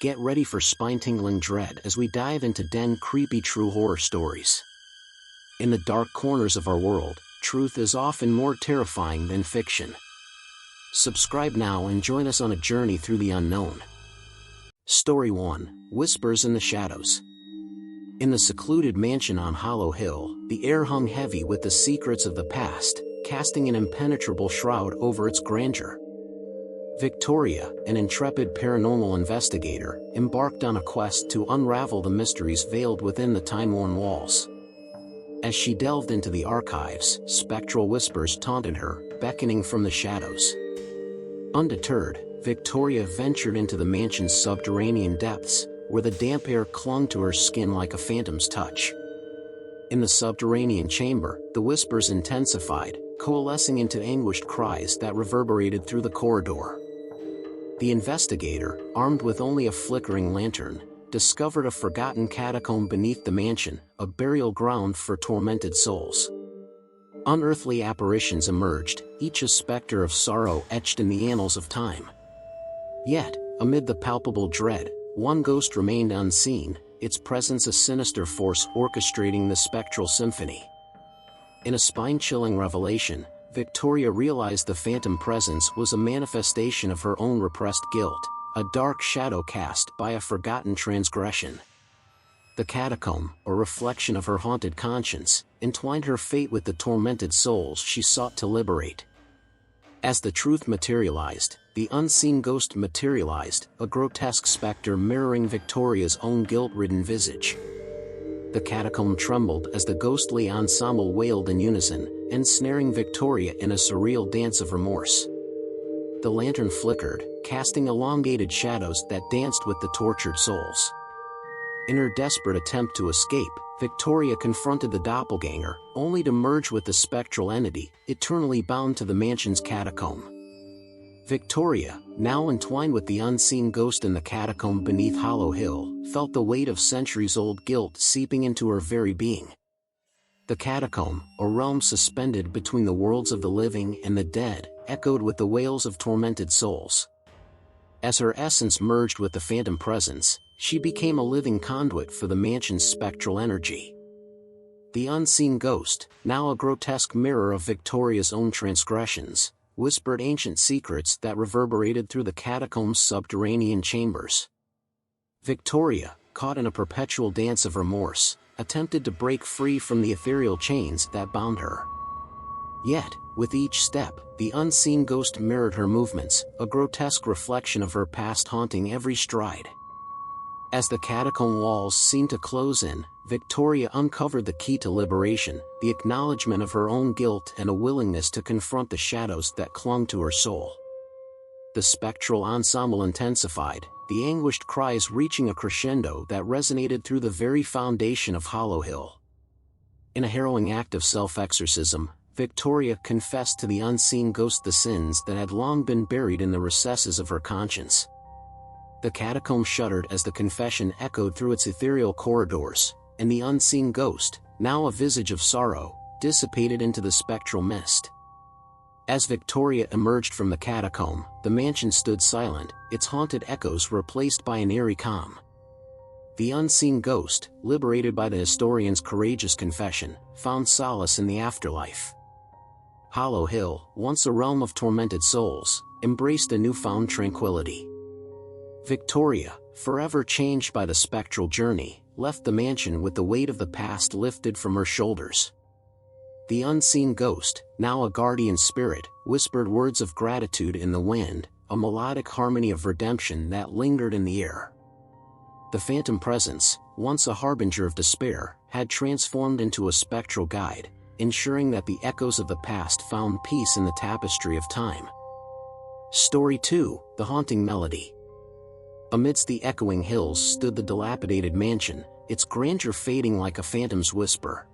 Get ready for spine-tingling dread as we dive into 10 creepy true horror stories. In the dark corners of our world, truth is often more terrifying than fiction. Subscribe now and join us on a journey through the unknown. Story 1: Whispers in the Shadows. In the secluded mansion on Hollow Hill, the air hung heavy with the secrets of the past, casting an impenetrable shroud over its grandeur. Victoria, an intrepid paranormal investigator, embarked on a quest to unravel the mysteries veiled within the time-worn walls. As she delved into the archives, spectral whispers taunted her, beckoning from the shadows. Undeterred, Victoria ventured into the mansion's subterranean depths, where the damp air clung to her skin like a phantom's touch. In the subterranean chamber, the whispers intensified, coalescing into anguished cries that reverberated through the corridor. The investigator, armed with only a flickering lantern, discovered a forgotten catacomb beneath the mansion, a burial ground for tormented souls. Unearthly apparitions emerged, each a specter of sorrow etched in the annals of time. Yet, amid the palpable dread, one ghost remained unseen, its presence a sinister force orchestrating the spectral symphony. In a spine-chilling revelation, Victoria realized the phantom presence was a manifestation of her own repressed guilt, a dark shadow cast by a forgotten transgression. The catacomb, a reflection of her haunted conscience, entwined her fate with the tormented souls she sought to liberate. As the truth materialized, the unseen ghost materialized, a grotesque specter mirroring Victoria's own guilt-ridden visage. The catacomb trembled as the ghostly ensemble wailed in unison, ensnaring Victoria in a surreal dance of remorse. The lantern flickered, casting elongated shadows that danced with the tortured souls. In her desperate attempt to escape, Victoria confronted the doppelganger, only to merge with the spectral entity, eternally bound to the mansion's catacomb. Victoria, now entwined with the unseen ghost in the catacomb beneath Hollow Hill, felt the weight of centuries-old guilt seeping into her very being. The catacomb, a realm suspended between the worlds of the living and the dead, echoed with the wails of tormented souls. As her essence merged with the phantom presence, she became a living conduit for the mansion's spectral energy. The unseen ghost, now a grotesque mirror of Victoria's own transgressions, whispered ancient secrets that reverberated through the catacomb's subterranean chambers. Victoria, caught in a perpetual dance of remorse, attempted to break free from the ethereal chains that bound her. Yet, with each step, the unseen ghost mirrored her movements, a grotesque reflection of her past haunting every stride. As the catacomb walls seemed to close in, Victoria uncovered the key to liberation, the acknowledgement of her own guilt and a willingness to confront the shadows that clung to her soul. The spectral ensemble intensified, the anguished cries reaching a crescendo that resonated through the very foundation of Hollow Hill. In a harrowing act of self-exorcism, Victoria confessed to the unseen ghost the sins that had long been buried in the recesses of her conscience. The catacomb shuddered as the confession echoed through its ethereal corridors, and the unseen ghost, now a visage of sorrow, dissipated into the spectral mist. As Victoria emerged from the catacomb, the mansion stood silent, its haunted echoes replaced by an eerie calm. The unseen ghost, liberated by the historian's courageous confession, found solace in the afterlife. Hollow Hill, once a realm of tormented souls, embraced a newfound tranquility. Victoria, forever changed by the spectral journey, left the mansion with the weight of the past lifted from her shoulders. The unseen ghost, now a guardian spirit, whispered words of gratitude in the wind, a melodic harmony of redemption that lingered in the air. The phantom presence, once a harbinger of despair, had transformed into a spectral guide, ensuring that the echoes of the past found peace in the tapestry of time. Story 2: The Haunting Melody. Amidst the echoing hills stood the dilapidated mansion, its grandeur fading like a phantom's whisper.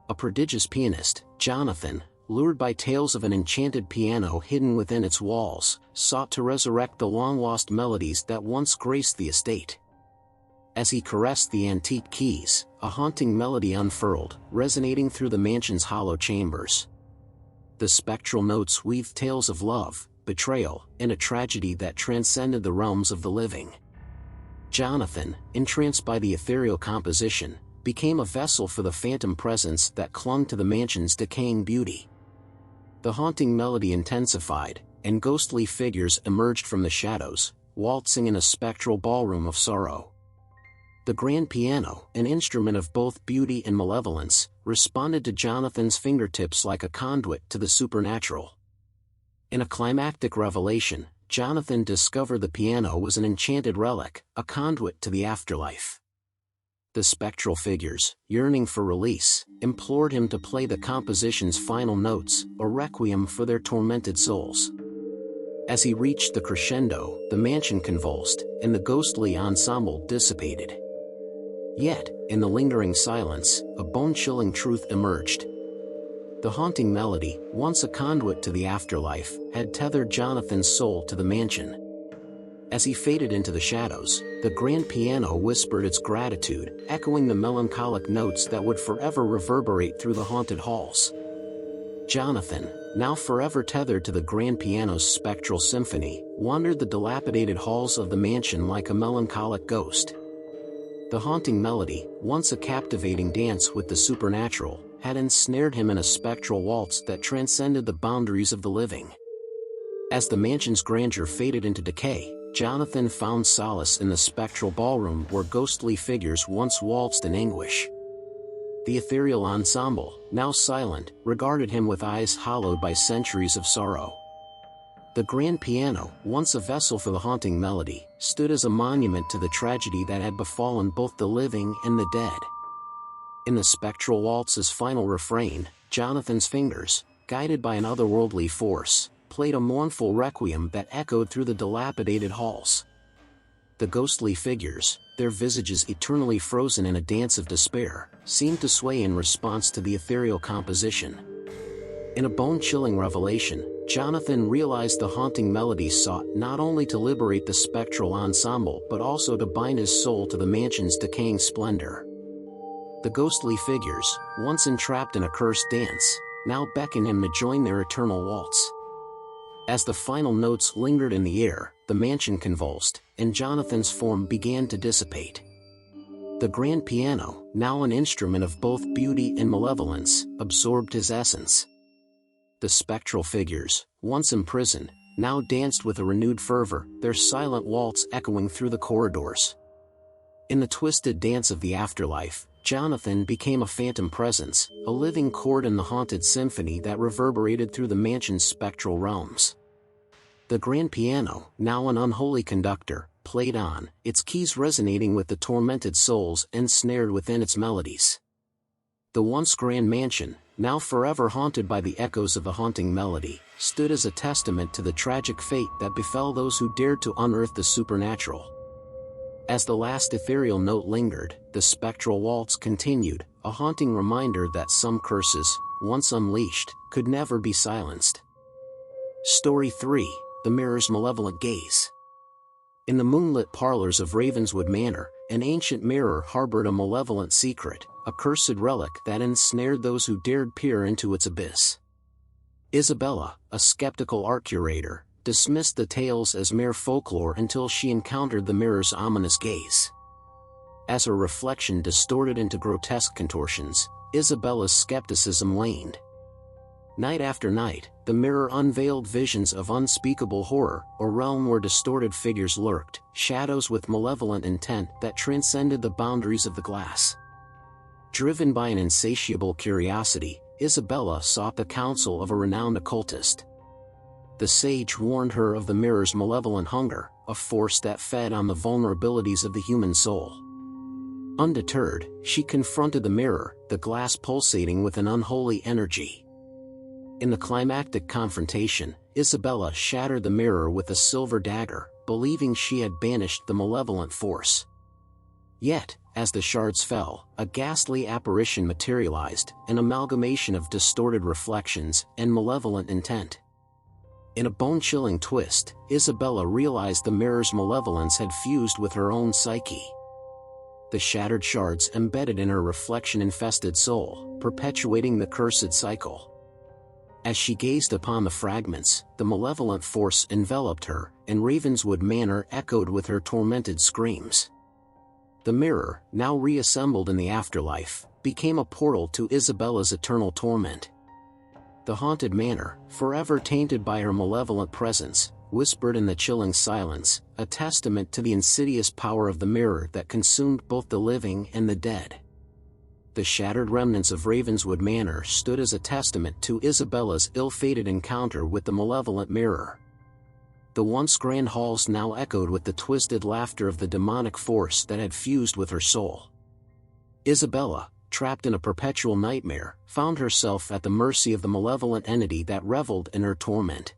A prodigious pianist, Jonathan, lured by tales of an enchanted piano hidden within its walls, sought to resurrect the long-lost melodies that once graced the estate. As he caressed the antique keys, a haunting melody unfurled, resonating through the mansion's hollow chambers. The spectral notes weaved tales of love, betrayal, and a tragedy that transcended the realms of the living. Jonathan, entranced by the ethereal composition, became a vessel for the phantom presence that clung to the mansion's decaying beauty. The haunting melody intensified, and ghostly figures emerged from the shadows, waltzing in a spectral ballroom of sorrow. The grand piano, an instrument of both beauty and malevolence, responded to Jonathan's fingertips like a conduit to the supernatural. In a climactic revelation, Jonathan discovered the piano was an enchanted relic, a conduit to the afterlife. The spectral figures, yearning for release, implored him to play the composition's final notes, a requiem for their tormented souls. As he reached the crescendo, the mansion convulsed, and the ghostly ensemble dissipated. Yet, in the lingering silence, a bone-chilling truth emerged. The haunting melody, once a conduit to the afterlife, had tethered Jonathan's soul to the mansion. As he faded into the shadows, the grand piano whispered its gratitude, echoing the melancholic notes that would forever reverberate through the haunted halls. Jonathan, now forever tethered to the grand piano's spectral symphony, wandered the dilapidated halls of the mansion like a melancholic ghost. The haunting melody, once a captivating dance with the supernatural, had ensnared him in a spectral waltz that transcended the boundaries of the living. As the mansion's grandeur faded into decay, Jonathan found solace in the spectral ballroom where ghostly figures once waltzed in anguish. The ethereal ensemble, now silent, regarded him with eyes hollowed by centuries of sorrow. The grand piano, once a vessel for the haunting melody, stood as a monument to the tragedy that had befallen both the living and the dead. In the spectral waltz's final refrain, Jonathan's fingers, guided by an otherworldly force, played a mournful requiem that echoed through the dilapidated halls. The ghostly figures, their visages eternally frozen in a dance of despair, seemed to sway in response to the ethereal composition. In a bone-chilling revelation, Jonathan realized the haunting melody sought not only to liberate the spectral ensemble but also to bind his soul to the mansion's decaying splendor. The ghostly figures, once entrapped in a cursed dance, now beckoned him to join their eternal waltz. As the final notes lingered in the air, the mansion convulsed, and Jonathan's form began to dissipate. The grand piano, now an instrument of both beauty and malevolence, absorbed his essence. The spectral figures, once imprisoned, now danced with a renewed fervor, their silent waltz echoing through the corridors. In the twisted dance of the afterlife, Jonathan became a phantom presence, a living chord in the haunted symphony that reverberated through the mansion's spectral realms. The grand piano, now an unholy conductor, played on, its keys resonating with the tormented souls ensnared within its melodies. The once grand mansion, now forever haunted by the echoes of the haunting melody, stood as a testament to the tragic fate that befell those who dared to unearth the supernatural. As the last ethereal note lingered, the spectral waltz continued, a haunting reminder that some curses, once unleashed, could never be silenced. Story 3: The Mirror's Malevolent Gaze. In the moonlit parlors of Ravenswood Manor, an ancient mirror harbored a malevolent secret, a cursed relic that ensnared those who dared peer into its abyss. Isabella, a skeptical art curator, dismissed the tales as mere folklore until she encountered the mirror's ominous gaze. As her reflection distorted into grotesque contortions, Isabella's skepticism waned. Night after night, the mirror unveiled visions of unspeakable horror, a realm where distorted figures lurked, shadows with malevolent intent that transcended the boundaries of the glass. Driven by an insatiable curiosity, Isabella sought the counsel of a renowned occultist. The sage warned her of the mirror's malevolent hunger, a force that fed on the vulnerabilities of the human soul. Undeterred, she confronted the mirror, the glass pulsating with an unholy energy. In the climactic confrontation, Isabella shattered the mirror with a silver dagger, believing she had banished the malevolent force. Yet, as the shards fell, a ghastly apparition materialized, an amalgamation of distorted reflections and malevolent intent. In a bone-chilling twist, Isabella realized the mirror's malevolence had fused with her own psyche. The shattered shards embedded in her reflection-infested soul, perpetuating the cursed cycle. As she gazed upon the fragments, the malevolent force enveloped her, and Ravenswood Manor echoed with her tormented screams. The mirror, now reassembled in the afterlife, became a portal to Isabella's eternal torment. The haunted manor, forever tainted by her malevolent presence, whispered in the chilling silence, a testament to the insidious power of the mirror that consumed both the living and the dead. The shattered remnants of Ravenswood Manor stood as a testament to Isabella's ill-fated encounter with the malevolent mirror. The once grand halls now echoed with the twisted laughter of the demonic force that had fused with her soul. Isabella, trapped in a perpetual nightmare, found herself at the mercy of the malevolent entity that reveled in her torment.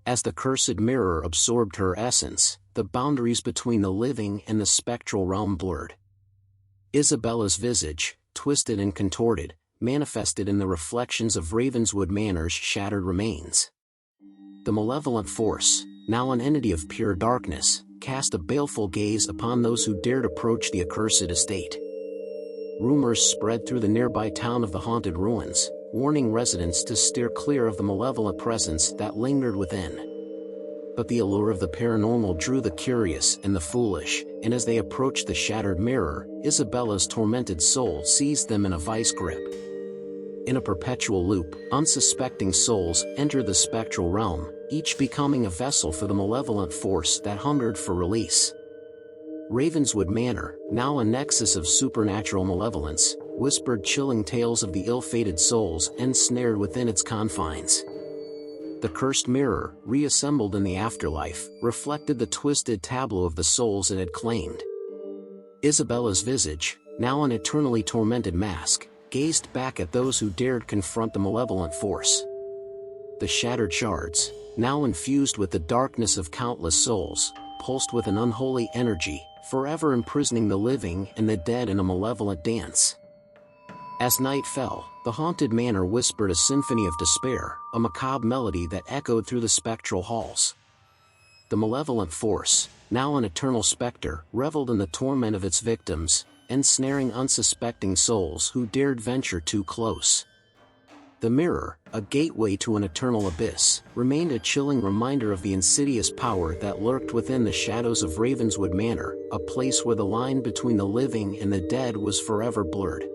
As the cursed mirror absorbed her essence, the boundaries between the living and the spectral realm blurred. Isabella's visage, twisted and contorted, manifested in the reflections of Ravenswood Manor's shattered remains. The malevolent force, now an entity of pure darkness, cast a baleful gaze upon those who dared approach the accursed estate. Rumors spread through the nearby town of the haunted ruins, warning residents to steer clear of the malevolent presence that lingered within. But the allure of the paranormal drew the curious and the foolish, and as they approached the shattered mirror, Isabella's tormented soul seized them in a vice grip. In a perpetual loop, unsuspecting souls entered the spectral realm, each becoming a vessel for the malevolent force that hungered for release. Ravenswood Manor, now a nexus of supernatural malevolence, whispered chilling tales of the ill-fated souls ensnared within its confines. The cursed mirror, reassembled in the afterlife, reflected the twisted tableau of the souls it had claimed. Isabella's visage, now an eternally tormented mask, gazed back at those who dared confront the malevolent force. The shattered shards, now infused with the darkness of countless souls, pulsed with an unholy energy, forever imprisoning the living and the dead in a malevolent dance. As night fell, the haunted manor whispered a symphony of despair, a macabre melody that echoed through the spectral halls. The malevolent force, now an eternal specter, reveled in the torment of its victims, ensnaring unsuspecting souls who dared venture too close. The mirror, a gateway to an eternal abyss, remained a chilling reminder of the insidious power that lurked within the shadows of Ravenswood Manor, a place where the line between the living and the dead was forever blurred.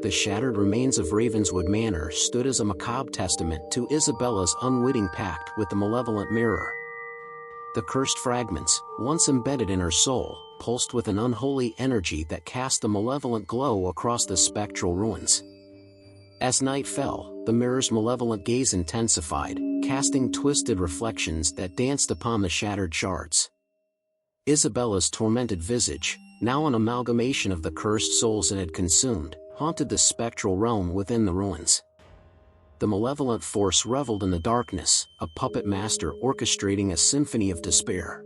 The shattered remains of Ravenswood Manor stood as a macabre testament to Isabella's unwitting pact with the malevolent mirror. The cursed fragments, once embedded in her soul, pulsed with an unholy energy that cast a malevolent glow across the spectral ruins. As night fell, the mirror's malevolent gaze intensified, casting twisted reflections that danced upon the shattered shards. Isabella's tormented visage, now an amalgamation of the cursed souls it had consumed, haunted the spectral realm within the ruins. The malevolent force reveled in the darkness, a puppet master orchestrating a symphony of despair.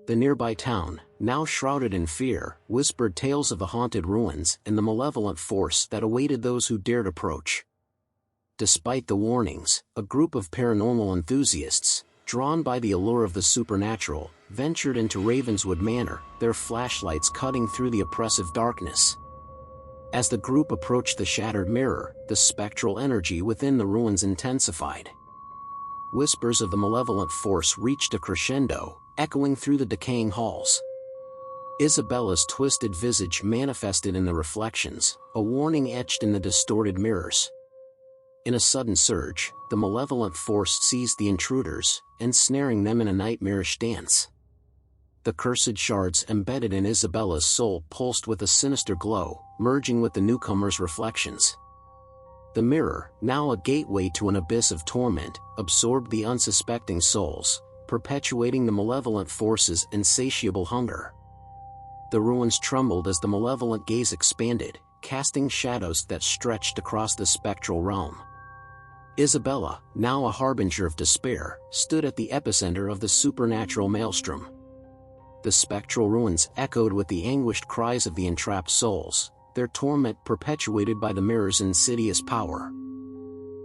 The nearby town, now shrouded in fear, whispered tales of the haunted ruins and the malevolent force that awaited those who dared approach. Despite the warnings, a group of paranormal enthusiasts, drawn by the allure of the supernatural, ventured into Ravenswood Manor, their flashlights cutting through the oppressive darkness. As the group approached the shattered mirror, the spectral energy within the ruins intensified. Whispers of the malevolent force reached a crescendo, echoing through the decaying halls. Isabella's twisted visage manifested in the reflections, a warning etched in the distorted mirrors. In a sudden surge, the malevolent force seized the intruders, ensnaring them in a nightmarish dance. The cursed shards embedded in Isabella's soul pulsed with a sinister glow, merging with the newcomer's reflections. The mirror, now a gateway to an abyss of torment, absorbed the unsuspecting souls, perpetuating the malevolent force's insatiable hunger. The ruins trembled as the malevolent gaze expanded, casting shadows that stretched across the spectral realm. Isabella, now a harbinger of despair, stood at the epicenter of the supernatural maelstrom. The spectral ruins echoed with the anguished cries of the entrapped souls, their torment perpetuated by the mirror's insidious power.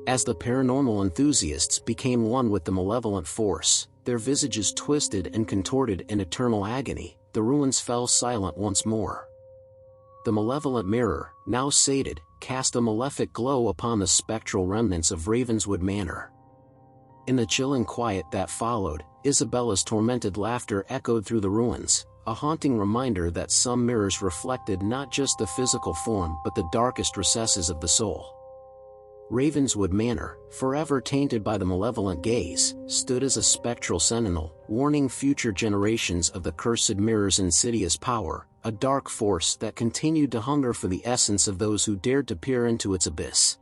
As the paranormal enthusiasts became one with the malevolent force, their visages twisted and contorted in eternal agony, the ruins fell silent once more. The malevolent mirror, now sated, cast a malefic glow upon the spectral remnants of Ravenswood Manor. In the chilling quiet that followed, Isabella's tormented laughter echoed through the ruins, a haunting reminder that some mirrors reflected not just the physical form but the darkest recesses of the soul. Ravenswood Manor, forever tainted by the malevolent gaze, stood as a spectral sentinel, warning future generations of the cursed mirror's insidious power, a dark force that continued to hunger for the essence of those who dared to peer into its abyss.